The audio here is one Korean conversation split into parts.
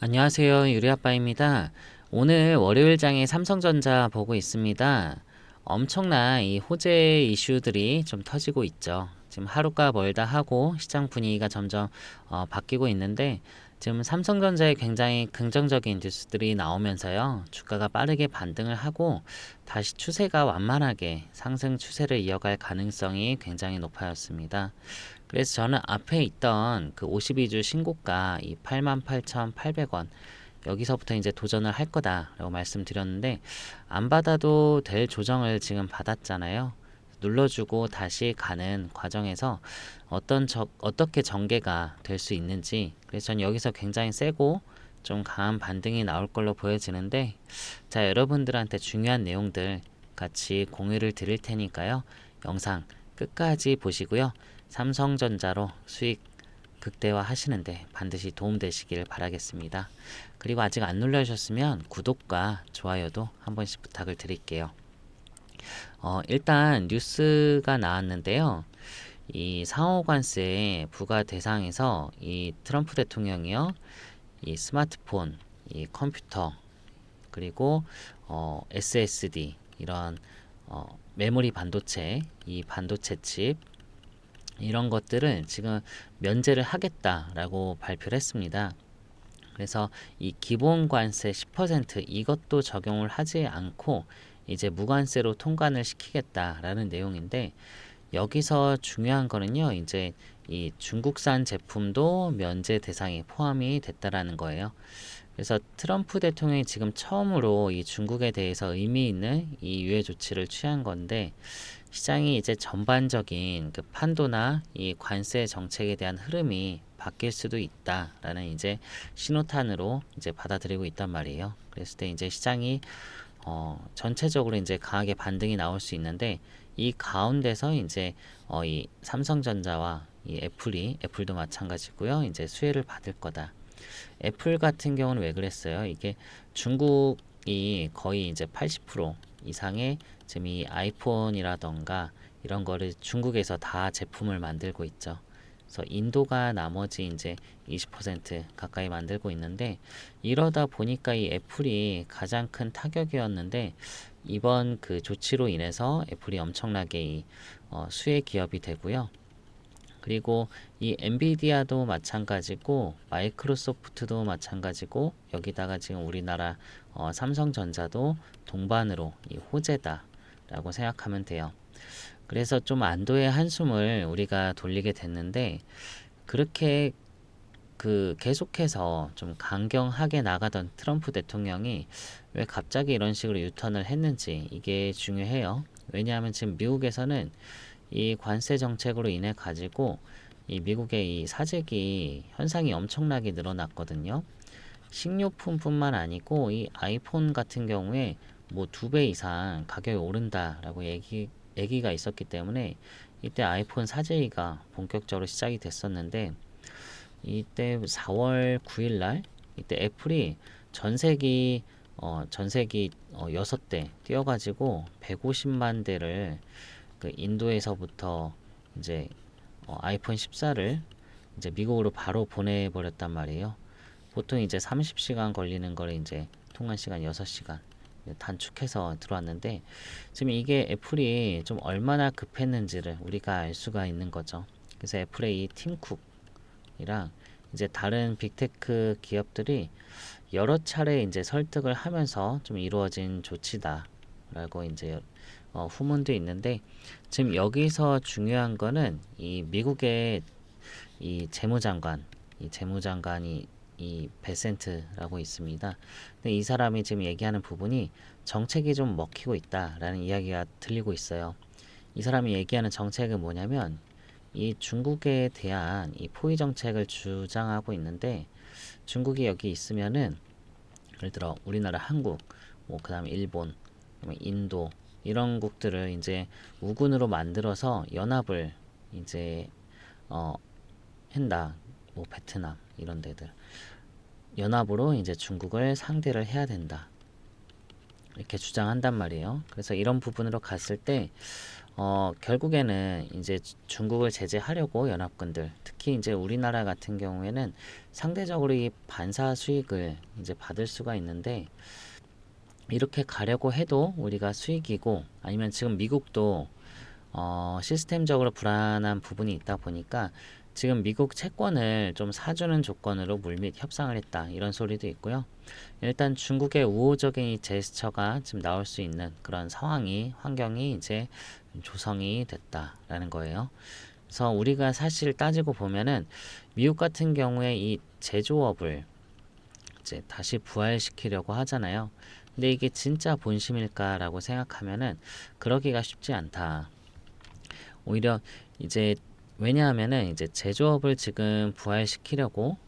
안녕하세요. 유리아빠입니다. 오늘 월요일장에 삼성전자 보고 있습니다. 엄청난 이 호재 이슈들이 좀 터지고 있죠. 지금 하루가 멀다 하고 시장 분위기가 점점 바뀌고 있는데 지금 삼성전자에 굉장히 긍정적인 뉴스들이 나오면서요. 주가가 빠르게 반등을 하고 다시 추세가 완만하게 상승 추세를 이어갈 가능성이 굉장히 높아졌습니다. 그래서 저는 앞에 있던 그 52주 신고가 이 88,800원 여기서부터 이제 도전을 할 거다라고 말씀드렸는데 안 받아도 될 조정을 지금 받았잖아요. 눌러주고 다시 가는 과정에서 어떻게 전개가 될 수 있는지, 그래서 저는 여기서 굉장히 세고 좀 강한 반등이 나올 걸로 보여지는데, 자, 여러분들한테 중요한 내용들 같이 공유를 드릴 테니까요. 영상 끝까지 보시고요. 삼성전자로 수익 극대화 하시는데 반드시 도움되시길 바라겠습니다. 그리고 아직 안 눌러주셨으면 구독과 좋아요도 한 번씩 부탁을 드릴게요. 일단 뉴스가 나왔는데요. 이 상호관세 부과 대상에서 이 트럼프 대통령이요, 이 스마트폰, 이 컴퓨터, 그리고 SSD 이런 메모리 반도체, 이 반도체 칩 이런 것들을 지금 면제를 하겠다라고 발표를 했습니다. 그래서 이 기본 관세 10% 이것도 적용을 하지 않고 이제 무관세로 통관을 시키겠다라는 내용인데, 여기서 중요한 거는요, 이제 이 중국산 제품도 면제 대상에 포함이 됐다라는 거예요. 그래서 트럼프 대통령이 지금 처음으로 이 중국에 대해서 의미 있는 이 유해 조치를 취한 건데, 시장이 이제 전반적인 그 판도나 이 관세 정책에 대한 흐름이 바뀔 수도 있다라는 이제 신호탄으로 이제 받아들이고 있단 말이에요. 그랬을 때 이제 시장이 전체적으로 이제 강하게 반등이 나올 수 있는데, 이 가운데서 이제 이 삼성전자와 이 애플도 마찬가지고요. 이제 수혜를 받을 거다. 애플 같은 경우는 왜 그랬어요? 이게 중국이 거의 이제 80% 이상의 지금 이 아이폰이라던가 이런 거를 중국에서 다 제품을 만들고 있죠. 그래서 인도가 나머지 이제 20% 가까이 만들고 있는데, 이러다 보니까 이 애플이 가장 큰 타격이었는데, 이번 그 조치로 인해서 애플이 엄청나게 수혜 기업이 되고요. 그리고 이 엔비디아도 마찬가지고 마이크로소프트도 마찬가지고, 여기다가 지금 우리나라 삼성전자도 동반으로 이 호재다라고 생각하면 돼요. 그래서 좀 안도의 한숨을 우리가 돌리게 됐는데, 그렇게 그 계속해서 좀 강경하게 나가던 트럼프 대통령이 왜 갑자기 이런 식으로 유턴을 했는지, 이게 중요해요. 왜냐하면 지금 미국에서는 이 관세 정책으로 인해 가지고 이 미국의 이 사재기 현상이 엄청나게 늘어났거든요. 식료품뿐만 아니고 이 아이폰 같은 경우에 뭐 2배 이상 가격이 오른다라고 얘기가 있었기 때문에 이때 아이폰 사재기가 본격적으로 시작이 됐었는데, 이때 4월 9일 날 이때 애플이 전세기 6대 띄워가지고 150만 대를 그 인도에서부터 이제 아이폰 14를 이제 미국으로 바로 보내버렸단 말이에요. 보통 이제 30시간 걸리는 거를 이제 통관 시간 6시간 단축해서 들어왔는데, 지금 이게 애플이 좀 얼마나 급했는지를 우리가 알 수가 있는 거죠. 그래서 애플의 이 팀쿡이랑 이제 다른 빅테크 기업들이 여러 차례 이제 설득을 하면서 좀 이루어진 조치다라고 이제 후문도 있는데, 지금 여기서 중요한 거는 이 미국의 이 재무장관이 이 베센트라고 있습니다. 근데 이 사람이 지금 얘기하는 부분이 정책이 좀 먹히고 있다라는 이야기가 들리고 있어요. 이 사람이 얘기하는 정책은 뭐냐면, 이 중국에 대한 이 포위 정책을 주장하고 있는데, 중국이 여기 있으면은 예를 들어 우리나라, 한국, 뭐 그다음에 일본, 그다음에 인도 이런 국들을 이제 우군으로 만들어서 연합을 이제 어 한다. 뭐 베트남 이런 데들 연합으로 이제 중국을 상대를 해야 된다. 이렇게 주장한단 말이에요. 그래서 이런 부분으로 갔을 때 결국에는 이제 중국을 제재하려고 연합군들, 특히 이제 우리나라 같은 경우에는 상대적으로 이 반사 수익을 이제 받을 수가 있는데, 이렇게 가려고 해도 우리가 수익이고, 아니면 지금 미국도 시스템적으로 불안한 부분이 있다 보니까 지금 미국 채권을 좀 사주는 조건으로 물밑 협상을 했다, 이런 소리도 있고요. 일단 중국의 우호적인 이 제스처가 지금 나올 수 있는 그런 상황이, 환경이 이제 조성이 됐다라는 거예요. 그래서 우리가 사실 따지고 보면은 미국 같은 경우에 이 제조업을 이제 다시 부활시키려고 하잖아요. 근데 이게 진짜 본심일까라고 생각하면은 그러기가 쉽지 않다. 오히려 이제, 왜냐하면은 이제 제조업을 지금 부활시키려고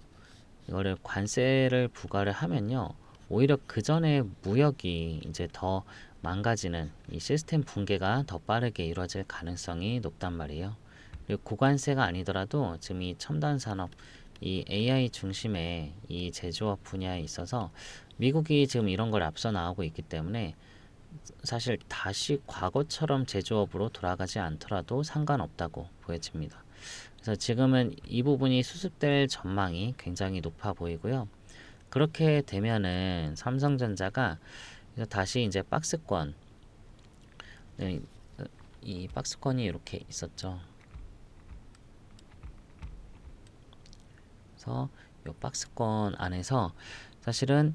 이거를 관세를 부과를 하면요, 오히려 그 전에 무역이 이제 더 망가지는, 이 시스템 붕괴가 더 빠르게 이루어질 가능성이 높단 말이에요. 그리고 고관세가 아니더라도 지금 이 첨단 산업, 이 AI 중심의 이 제조업 분야에 있어서 미국이 지금 이런 걸 앞서 나가고 있기 때문에 사실 다시 과거처럼 제조업으로 돌아가지 않더라도 상관없다고 보여집니다. 그래서 지금은 이 부분이 수습될 전망이 굉장히 높아 보이고요. 그렇게 되면은 삼성전자가 다시 이제 박스권, 네, 이 박스권이 이렇게 있었죠. 그래서 이 박스권 안에서 사실은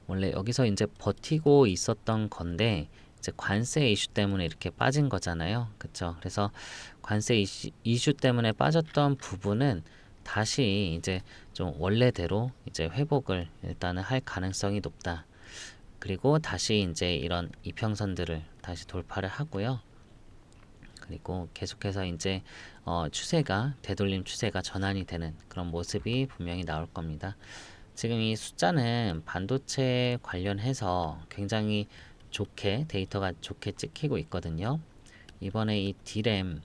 원래 여기서 이제 버티고 있었던 건데, 이제 관세 이슈 때문에 이렇게 빠진 거잖아요. 그쵸? 그래서 관세 이슈 때문에 빠졌던 부분은 다시 이제 좀 원래대로 이제 회복을 일단은 할 가능성이 높다. 그리고 다시 이제 이런 이평선들을 다시 돌파를 하고요. 그리고 계속해서 이제 추세가, 되돌림 추세가 전환이 되는 그런 모습이 분명히 나올 겁니다. 지금 이 숫자는 반도체 관련해서 굉장히 좋게, 데이터가 좋게 찍히고 있거든요. 이번에 이 D램,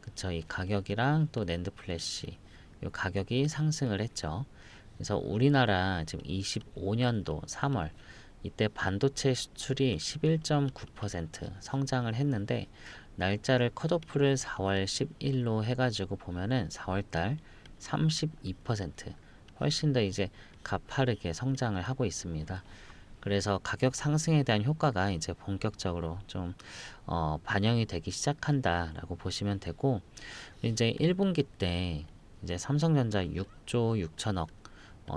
그쵸, 이 가격이랑 또 낸드 플래시, 이 가격이 상승을 했죠. 그래서 우리나라 지금 25년도 3월 이때 반도체 수출이 11.9% 성장을 했는데, 날짜를 컷오프를 4월 10일로 해가지고 보면은 4월달 32%, 훨씬 더 이제 가파르게 성장을 하고 있습니다. 그래서 가격 상승에 대한 효과가 이제 본격적으로 좀 반영이 되기 시작한다라고 보시면 되고, 이제 1분기 때 이제 삼성전자 6조 6천억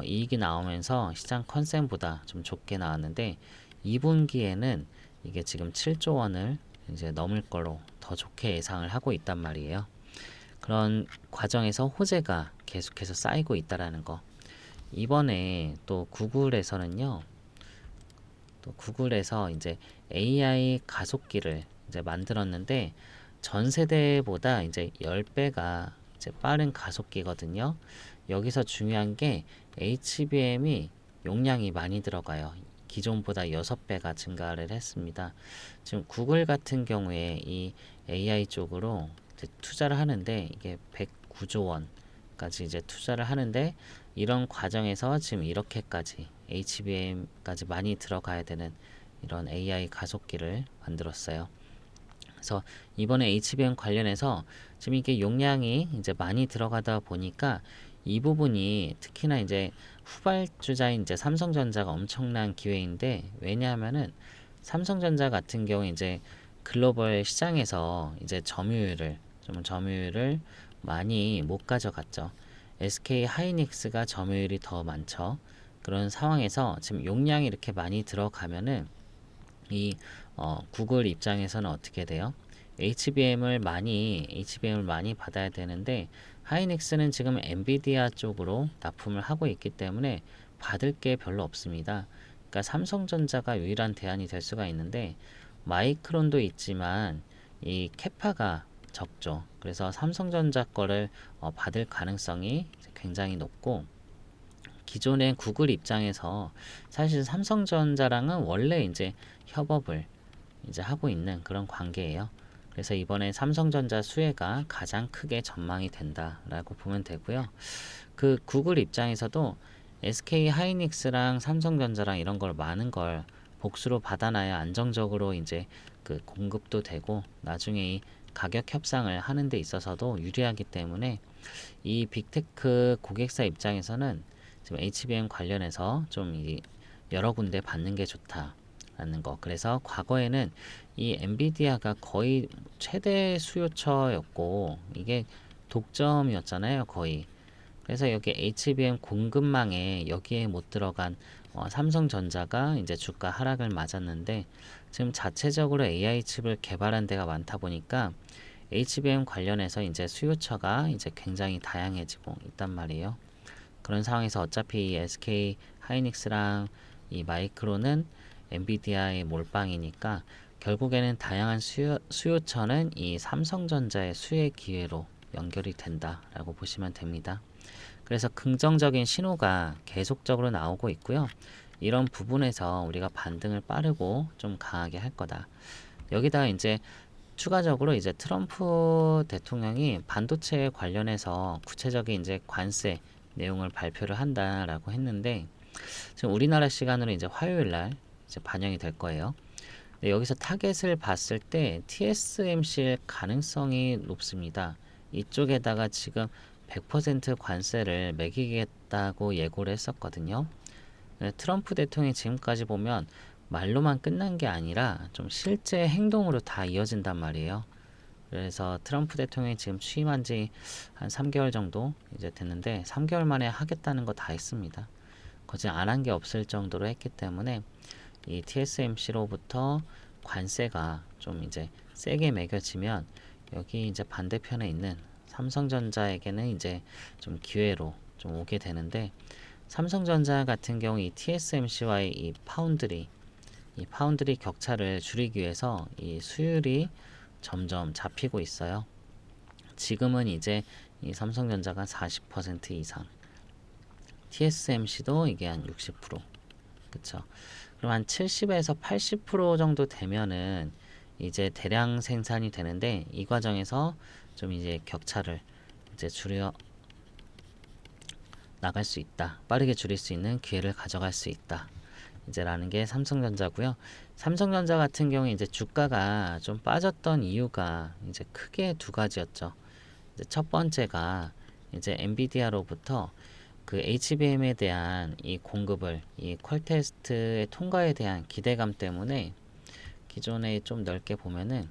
이익이 나오면서 시장 컨센보다 좀 좋게 나왔는데, 2분기에는 이게 지금 7조 원을 이제 넘을 걸로 더 좋게 예상을 하고 있단 말이에요. 그런 과정에서 호재가 계속해서 쌓이고 있다라는 거. 이번에 또 구글에서는요, 또 구글에서 이제 AI 가속기를 이제 만들었는데, 전 세대보다 이제 10배가 이제 빠른 가속기거든요. 여기서 중요한 게 HBM이 용량이 많이 들어가요. 기존보다 6배가 증가를 했습니다. 지금 구글 같은 경우에 이 AI 쪽으로 투자를 하는데, 이게 109조 원까지 이제 투자를 하는데, 이런 과정에서 지금 이렇게까지 HBM까지 많이 들어가야 되는 이런 AI 가속기를 만들었어요. 그래서 이번에 HBM 관련해서 지금 이게 용량이 이제 많이 들어가다 보니까 이 부분이 특히나 이제 후발주자인 이제 삼성전자가 엄청난 기회인데, 왜냐하면은 삼성전자 같은 경우 이제 글로벌 시장에서 이제 점유율을 많이 못 가져갔죠. SK 하이닉스가 점유율이 더 많죠. 그런 상황에서 지금 용량이 이렇게 많이 들어가면은 이 구글 입장에서는 어떻게 돼요? HBM을 많이 받아야 되는데, 하이닉스는 지금 엔비디아 쪽으로 납품을 하고 있기 때문에 받을 게 별로 없습니다. 그러니까 삼성전자가 유일한 대안이 될 수가 있는데, 마이크론도 있지만 이 캐파가 적죠. 그래서 삼성전자 거를 받을 가능성이 굉장히 높고, 기존의 구글 입장에서 사실 삼성전자랑은 원래 이제 협업을 이제 하고 있는 그런 관계예요. 그래서 이번에 삼성전자 수혜가 가장 크게 전망이 된다라고 보면 되고요. 그 구글 입장에서도 SK 하이닉스랑 삼성전자랑 이런 걸 많은 걸 복수로 받아놔야 안정적으로 이제 그 공급도 되고 나중에 이 가격 협상을 하는 데 있어서도 유리하기 때문에 이 빅테크 고객사 입장에서는 지금 HBM 관련해서 좀 여러 군데 받는 게 좋다라는 거. 그래서 과거에는 이 엔비디아가 거의 최대 수요처였고 이게 독점이었잖아요, 거의. 그래서 여기 HBM 공급망에 여기에 못 들어간 삼성전자가 이제 주가 하락을 맞았는데 지금 자체적으로 AI 칩을 개발한 데가 많다 보니까 HBM 관련해서 이제 수요처가 이제 굉장히 다양해지고 있단 말이에요. 그런 상황에서 어차피 이 SK 하이닉스랑 이 마이크로는 엔비디아의 몰빵이니까 결국에는 다양한 수요처는 이 삼성전자의 수혜 기회로 연결이 된다라고 보시면 됩니다. 그래서 긍정적인 신호가 계속적으로 나오고 있고요. 이런 부분에서 우리가 반등을 빠르고 좀 강하게 할 거다. 여기다가 이제 추가적으로 이제 트럼프 대통령이 반도체 관련해서 구체적인 이제 관세 내용을 발표를 한다라고 했는데 지금 우리나라 시간으로 이제 화요일 날 이제 반영이 될 거예요. 근데 여기서 타겟을 봤을 때 TSMC일 가능성이 높습니다. 이쪽에다가 지금 100% 관세를 매기겠다고 예고를 했었거든요. 트럼프 대통령이 지금까지 보면 말로만 끝난 게 아니라 좀 실제 행동으로 다 이어진단 말이에요. 그래서 트럼프 대통령이 지금 취임한 지 한 3개월 정도 이제 됐는데 3개월 만에 하겠다는 거 다 했습니다. 거진 안 한 게 없을 정도로 했기 때문에 이 TSMC로부터 관세가 좀 이제 세게 매겨지면 여기 이제 반대편에 있는 삼성전자에게는 이제 좀 기회로 좀 오게 되는데 삼성전자 같은 경우 이 TSMC와의 이 파운드리 격차를 줄이기 위해서 이 수율이 점점 잡히고 있어요. 지금은 이제 이 삼성전자가 40% 이상, TSMC도 이게 한 60%, 그쵸? 그럼 한 70에서 80% 정도 되면은 이제 대량 생산이 되는데 이 과정에서 좀 이제 격차를 이제 줄여 나갈 수 있다. 빠르게 줄일 수 있는 기회를 가져갈 수 있다. 이제라는 게 삼성전자고요. 삼성전자 같은 경우에 이제 주가가 좀 빠졌던 이유가 이제 크게 두 가지였죠. 이제 첫 번째가 이제 엔비디아로부터 그 HBM에 대한 이 공급을 이 퀄테스트의 통과에 대한 기대감 때문에 기존에 좀 넓게 보면은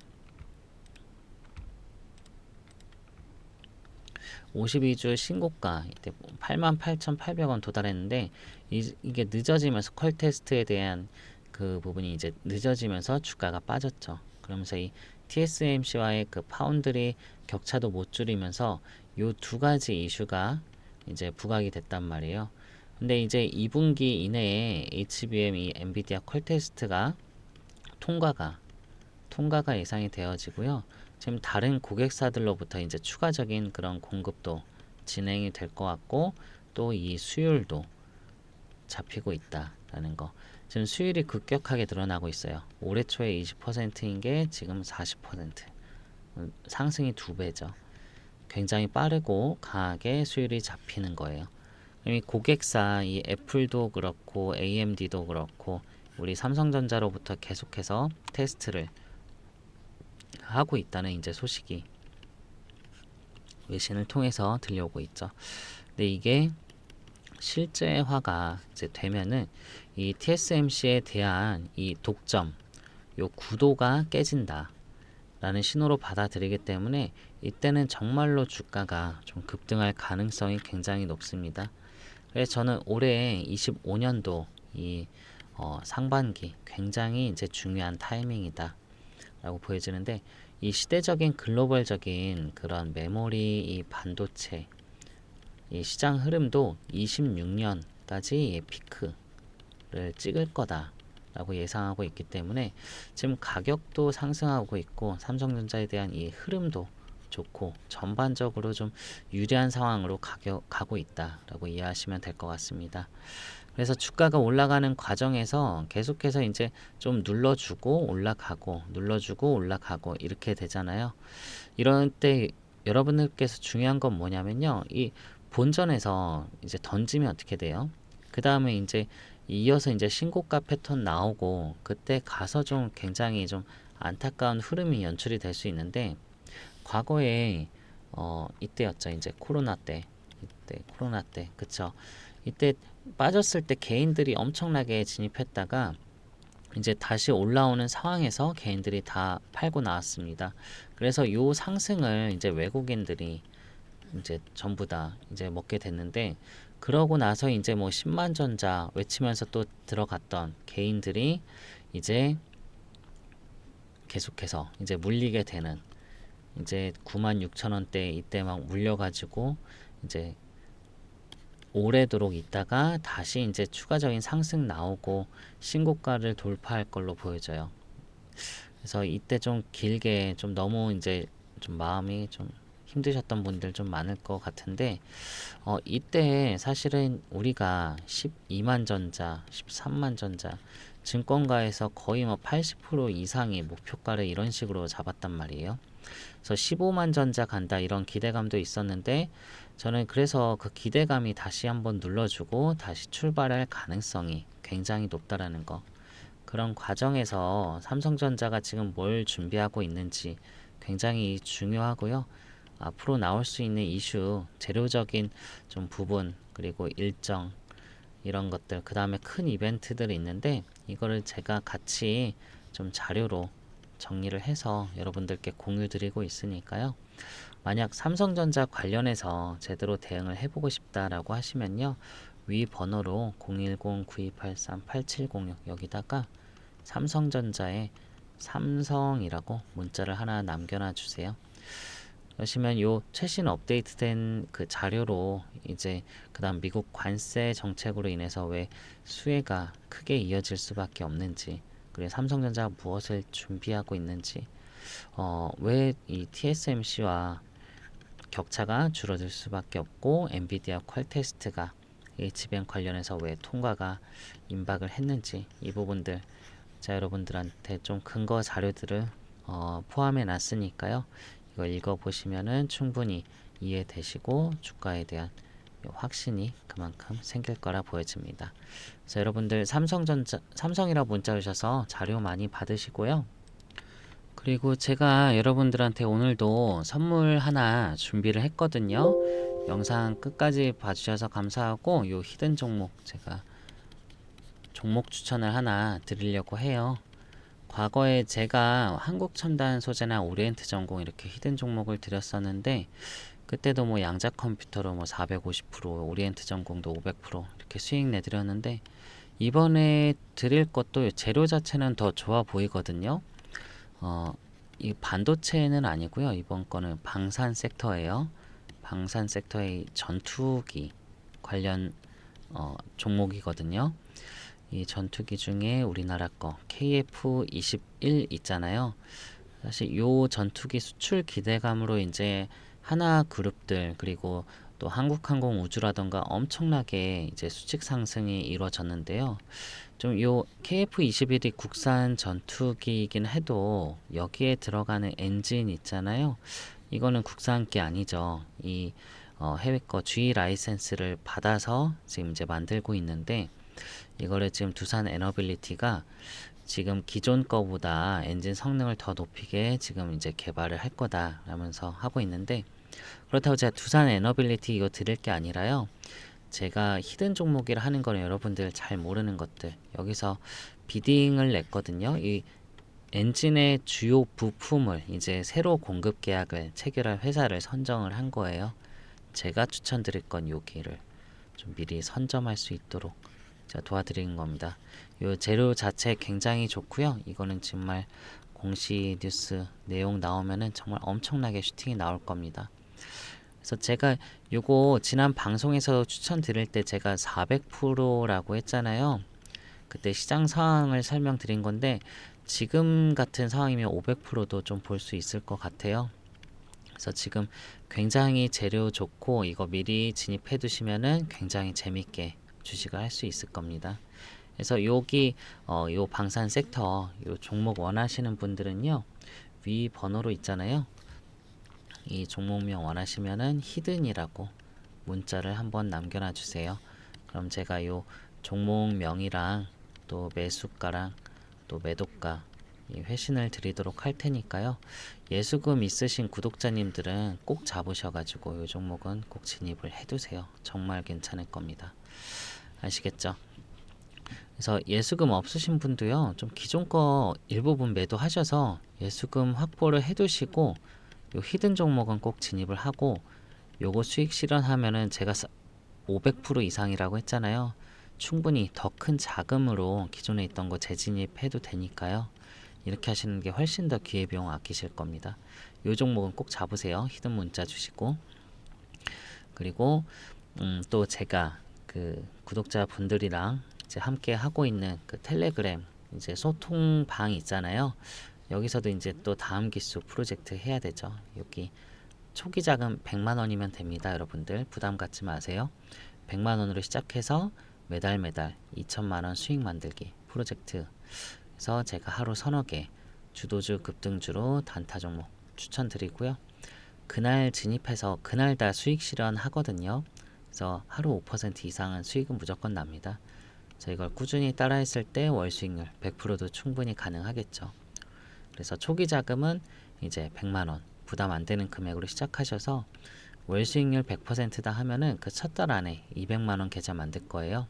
52주 신고가 이때 88,800원 도달했는데 이게 늦어지면서 퀄테스트에 대한 그 부분이 이제 늦어지면서 주가가 빠졌죠. 그러면서 이 TSMC와의 그 파운드리 격차도 못 줄이면서 요 두 가지 이슈가 이제 부각이 됐단 말이에요. 근데 이제 2분기 이내에 HBM 이 엔비디아 퀄테스트가 통과가 예상이 되어지고요. 지금 다른 고객사들로부터 이제 추가적인 그런 공급도 진행이 될 것 같고 또 이 수율도 잡히고 있다라는 거. 지금 수율이 급격하게 늘어나고 있어요. 올해 초에 20%인 게 지금 40%. 상승이 2배죠. 굉장히 빠르고 강하게 수율이 잡히는 거예요. 이 고객사 이 애플도 그렇고 AMD도 그렇고 우리 삼성전자로부터 계속해서 테스트를 하고 있다는 이제 소식이 외신을 통해서 들려오고 있죠. 근데 이게 실제화가 이제 되면은 이 TSMC에 대한 이 독점, 요 구도가 깨진다. 라는 신호로 받아들이기 때문에 이때는 정말로 주가가 좀 급등할 가능성이 굉장히 높습니다. 그래서 저는 올해 25년도 이 상반기 굉장히 이제 중요한 타이밍이다 라고 보여지는데 이 시대적인 글로벌적인 그런 메모리 이 반도체 이 시장 흐름도 26년까지 피크를 찍을 거다 라고 예상하고 있기 때문에 지금 가격도 상승하고 있고 삼성전자에 대한 이 흐름도 좋고 전반적으로 좀 유리한 상황으로 가고 있다라고 이해하시면 될 것 같습니다. 그래서 주가가 올라가는 과정에서 계속해서 이제 좀 눌러주고 올라가고 이렇게 되잖아요. 이런 때 여러분들께서 중요한 건 뭐냐면요. 이 본전에서 이제 던지면 어떻게 돼요? 그 다음에 이제 이어서 이제 신고가 패턴 나오고 그때 가서 좀 굉장히 좀 안타까운 흐름이 연출이 될 수 있는데 과거에 이때였죠. 이제 코로나 때. 이때 코로나 때. 그쵸. 이때 빠졌을 때 개인들이 엄청나게 진입했다가 이제 다시 올라오는 상황에서 개인들이 다 팔고 나왔습니다. 그래서 요 상승을 이제 외국인들이 이제 전부 다 이제 먹게 됐는데 그러고 나서 이제 뭐 10만 전자 외치면서 또 들어갔던 개인들이 이제 계속해서 이제 물리게 되는 이제 9만 6천 원대 이때 막 물려가지고 이제 오래도록 있다가 다시 이제 추가적인 상승 나오고 신고가를 돌파할 걸로 보여져요. 그래서 이때 좀 길게 좀 너무 이제 좀 마음이 좀 힘드셨던 분들 좀 많을 것 같은데 이때 사실은 우리가 12만 전자, 13만 전자 증권가에서 거의 뭐 80% 이상이 목표가를 이런 식으로 잡았단 말이에요. 그래서 15만 전자 간다 이런 기대감도 있었는데 저는 그래서 그 기대감이 다시 한번 눌러주고 다시 출발할 가능성이 굉장히 높다라는 거. 그런 과정에서 삼성전자가 지금 뭘 준비하고 있는지 굉장히 중요하고요. 앞으로 나올 수 있는 이슈, 재료적인 좀 부분, 그리고 일정, 이런 것들, 그 다음에 큰 이벤트들이 있는데, 이거를 제가 같이 좀 자료로 정리를 해서 여러분들께 공유 드리고 있으니까요. 만약 삼성전자 관련해서 제대로 대응을 해보고 싶다라고 하시면요. 위 번호로 010-9283-8706 여기다가 삼성전자에 삼성이라고 문자를 하나 남겨놔 주세요. 그러시면 요 최신 업데이트된 그 자료로 이제 그다음 미국 관세 정책으로 인해서 왜 수혜가 크게 이어질 수밖에 없는지, 그리고 삼성전자가 무엇을 준비하고 있는지, 왜 이 TSMC와 격차가 줄어들 수밖에 없고 엔비디아 퀄테스트가 HBM 관련해서 왜 통과가 임박을 했는지 이 부분들 자 여러분들한테 좀 근거 자료들을 포함해 놨으니까요. 이거 읽어보시면은 충분히 이해되시고 주가에 대한 확신이 그만큼 생길 거라 보여집니다. 그래서 여러분들 삼성이라 문자 주셔서 자료 많이 받으시고요. 그리고 제가 여러분들한테 오늘도 선물 하나 준비를 했거든요. 영상 끝까지 봐주셔서 감사하고 요 히든 종목 제가 종목 추천을 하나 드리려고 해요. 과거에 제가 한국첨단 소재나 오리엔트 전공 이렇게 히든 종목을 드렸었는데 그때도 뭐 양자 컴퓨터로 뭐 450%, 오리엔트 전공도 500% 이렇게 수익 내드렸는데 이번에 드릴 것도 재료 자체는 더 좋아 보이거든요. 이 반도체는 아니고요. 이번 거는 방산 섹터예요. 방산 섹터의 전투기 관련 종목이거든요. 이 전투기 중에 우리나라 거 KF-21 있잖아요. 사실 요 전투기 수출 기대감으로 이제 하나 그룹들 그리고 또 한국항공 우주라던가 엄청나게 이제 수직 상승이 이루어졌는데요. 좀 요 KF-21이 국산 전투기이긴 해도 여기에 들어가는 엔진 있잖아요. 이거는 국산기 아니죠. 이 해외 거 G 라이센스를 받아서 지금 이제 만들고 있는데 이거를 지금 두산 에너빌리티가 지금 기존 거보다 엔진 성능을 더 높이게 지금 이제 개발을 할 거다라면서 하고 있는데 그렇다고 제가 두산 에너빌리티 이거 드릴 게 아니라요. 제가 히든 종목이라 하는 거는 여러분들 잘 모르는 것들 여기서 비딩을 냈거든요. 이 엔진의 주요 부품을 이제 새로 공급 계약을 체결할 회사를 선정을 한 거예요. 제가 추천드릴 건 여기를 좀 미리 선점할 수 있도록 제가 도와드리는 겁니다. 요 재료 자체 굉장히 좋고요. 이거는 정말 공시 뉴스 내용 나오면은 정말 엄청나게 슈팅이 나올 겁니다. 그래서 제가 요거 지난 방송에서 추천드릴 때 제가 400%라고 했잖아요. 그때 시장 상황을 설명드린 건데 지금 같은 상황이면 500%도 좀 볼 수 있을 것 같아요. 그래서 지금 굉장히 재료 좋고 이거 미리 진입해 두시면은 굉장히 재밌게 주식을 할 수 있을 겁니다. 그래서 여기 요 방산 섹터 요 종목 원하시는 분들은요. 위 번호로 있잖아요. 이 종목명 원하시면은 히든이라고 문자를 한번 남겨놔 주세요. 그럼 제가 요 종목명이랑 또 매수가랑 또 매도가 회신을 드리도록 할 테니까요. 예수금 있으신 구독자님들은 꼭 잡으셔가지고 이 종목은 꼭 진입을 해두세요. 정말 괜찮을 겁니다. 아시겠죠? 그래서 예수금 없으신 분도요, 좀 기존 거 일부분 매도하셔서 예수금 확보를 해두시고 요 히든 종목은 꼭 진입을 하고, 요거 수익 실현하면은 제가 500% 이상이라고 했잖아요. 충분히 더 큰 자금으로 기존에 있던 거 재진입해도 되니까요. 이렇게 하시는 게 훨씬 더 기회비용 아끼실 겁니다. 요 종목은 꼭 잡으세요. 히든 문자 주시고. 그리고 또 제가 그 구독자분들이랑 이제 함께 하고 있는 그 텔레그램 이제 소통방 있잖아요. 여기서도 이제 또 다음 기수 프로젝트 해야 되죠. 여기 초기 자금 100만 원이면 됩니다. 여러분들 부담 갖지 마세요. 100만 원으로 시작해서 매달 2천만 원 수익 만들기 프로젝트. 그래서 제가 하루 서너 개 주도주 급등주로 단타 종목 추천드리고요. 그날 진입해서 그날 다 수익 실현하거든요. 그래서 하루 5% 이상은 수익은 무조건 납니다. 그래서 이걸 꾸준히 따라 했을 때 월 수익률 100%도 충분히 가능하겠죠. 그래서 초기 자금은 이제 100만 원 부담 안 되는 금액으로 시작하셔서 월 수익률 100%다 하면은 그 첫 달 안에 200만 원 계좌 만들 거예요.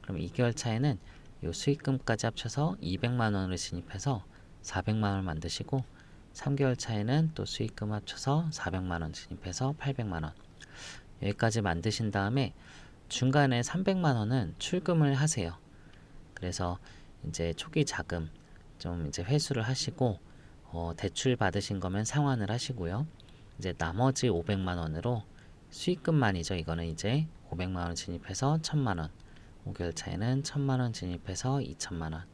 그럼 2개월 차에는 요 수익금까지 합쳐서 200만 원을 진입해서 400만 원을 만드시고, 3개월 차에는 또 수익금 합쳐서 400만 원 진입해서 800만 원. 여기까지 만드신 다음에 중간에 300만 원은 출금을 하세요. 그래서 이제 초기 자금 좀 이제 회수를 하시고, 대출 받으신 거면 상환을 하시고요. 이제 나머지 500만 원으로 수익금만이죠. 이거는 이제 500만 원 진입해서 1000만 원. 5개월 차에는 1000만 원 진입해서 2000만 원.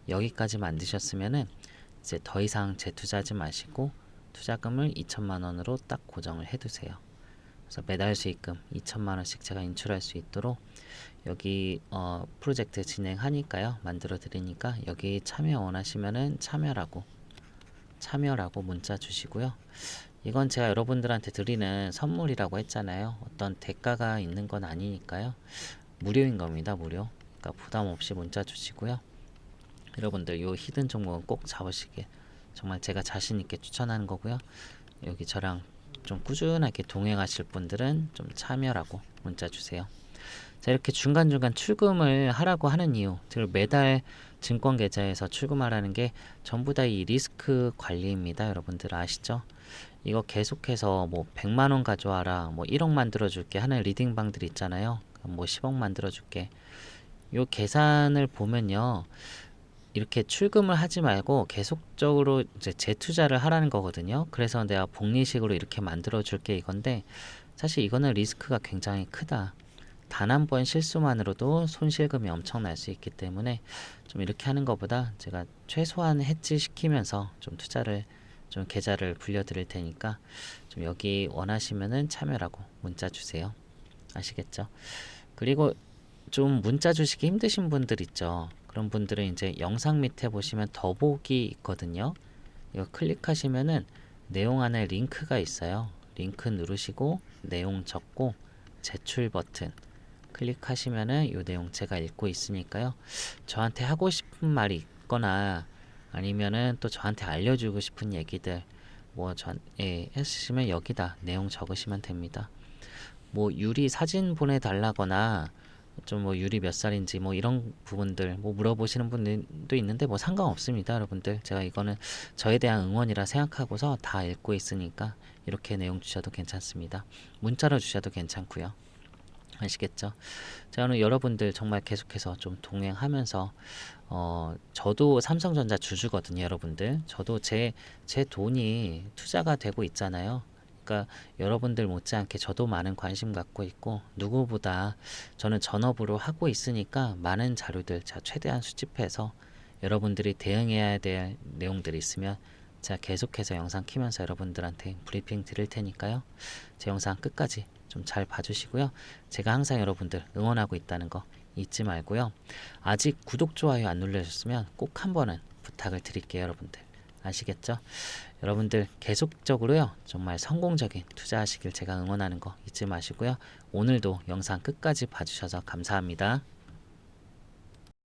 여기까지 만드셨으면은 이제 더 이상 재투자하지 마시고 투자금을 2000만 원으로 딱 고정을 해두세요. 그래서 매달 수익금 2000만 원씩 제가 인출할 수 있도록 여기 프로젝트 진행하니까요. 만들어 드리니까 여기 참여 원하시면은 참여라고 문자 주시고요. 이건 제가 여러분들한테 드리는 선물이라고 했잖아요. 어떤 대가가 있는 건 아니니까요. 무료인 겁니다. 무료. 그러니까 부담 없이 문자 주시고요. 여러분들 요 히든 종목은 꼭 잡으시길 정말 제가 자신 있게 추천하는 거고요. 여기 저랑 좀 꾸준하게 동행하실 분들은 좀 참여라고 문자 주세요. 자, 이렇게 중간중간 출금을 하라고 하는 이유, 즉 매달 증권 계좌에서 출금하라는 게 전부 다 이 리스크 관리입니다. 여러분들 아시죠? 이거 계속해서 뭐 100만 원 가져와라, 뭐 1억 만들어 줄게 하는 리딩방들 있잖아요. 뭐 10억 만들어 줄게. 요 계산을 보면요. 이렇게 출금을 하지 말고 계속적으로 이제 재투자를 하라는 거거든요. 그래서 내가 복리식으로 이렇게 만들어 줄게 이건데, 사실 이거는 리스크가 굉장히 크다. 단 한 번 실수만으로도 손실금이 엄청날 수 있기 때문에 좀 이렇게 하는 것보다 제가 최소한 해지 시키면서 좀 투자를 좀 계좌를 불려드릴 테니까 좀 여기 원하시면은 참여라고 문자 주세요. 아시겠죠? 그리고 좀 문자 주시기 힘드신 분들 있죠. 그런 분들은 이제 영상 밑에 보시면 더보기 있거든요. 이거 클릭하시면은 내용 안에 링크가 있어요. 링크 누르시고 내용 적고 제출 버튼 클릭하시면은 이 내용 제가 읽고 있으니까요. 저한테 하고 싶은 말이 있거나 아니면은 또 저한테 알려주고 싶은 얘기들 뭐 했으시면 여기다 내용 적으시면 됩니다. 뭐 유리 사진 보내달라거나 좀 뭐 유리 몇 살인지 뭐 이런 부분들 뭐 물어보시는 분들도 있는데 뭐 상관없습니다. 여러분들 제가 이거는 저에 대한 응원이라 생각하고서 다 읽고 있으니까 이렇게 내용 주셔도 괜찮습니다. 문자로 주셔도 괜찮고요. 아시겠죠? 제가 오늘 여러분들 정말 계속해서 좀 동행하면서 저도 삼성전자 주주거든요. 여러분들 저도 제 돈이 투자가 되고 있잖아요. 그러니까 여러분들 못지않게 저도 많은 관심 갖고 있고 누구보다 저는 전업으로 하고 있으니까 많은 자료들 제가 최대한 수집해서 여러분들이 대응해야 될 내용들이 있으면 제가 계속해서 영상 키면서 여러분들한테 브리핑 드릴 테니까요. 제 영상 끝까지 좀 잘 봐주시고요. 제가 항상 여러분들 응원하고 있다는 거 잊지 말고요. 아직 구독, 좋아요 안 눌러주셨으면 꼭 한 번은 부탁을 드릴게요. 여러분들 아시겠죠? 여러분들 계속적으로요. 정말 성공적인 투자하시길 제가 응원하는 거 잊지 마시고요. 오늘도 영상 끝까지 봐주셔서 감사합니다.